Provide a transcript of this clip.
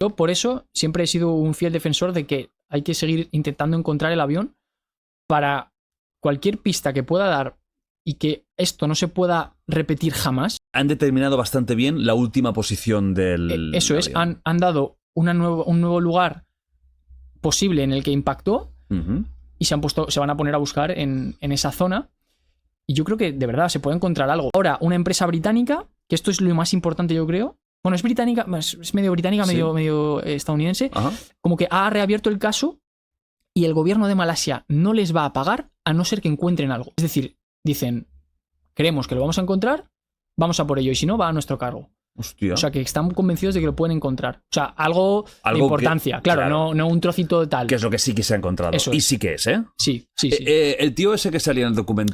Yo por eso siempre he sido un fiel defensor de que hay que seguir intentando encontrar el avión para cualquier pista que pueda dar y que esto no se pueda repetir jamás. Han determinado bastante bien la última posición del Eso es, avión. han dado un nuevo lugar posible en el que impactó y se van a poner a buscar en esa zona. Y yo creo que de verdad se puede encontrar algo. Ahora, una empresa británica, que esto es lo más importante yo creo. Bueno, es británica, es medio británica, Sí. medio estadounidense. Ajá. Como que ha reabierto el caso y el gobierno de Malasia no les va a pagar a no ser que encuentren algo. Es decir, dicen, creemos que lo vamos a encontrar, vamos a por ello y si no, va a nuestro cargo. Hostia. O sea, que están convencidos de que lo pueden encontrar. O sea, algo de Algo importancia. que- claro, claro. No un trocito de tal. Que es lo que sí que se ha encontrado. Eso Y es. sí que es, ¿eh? Sí. El tío ese que salía en el documental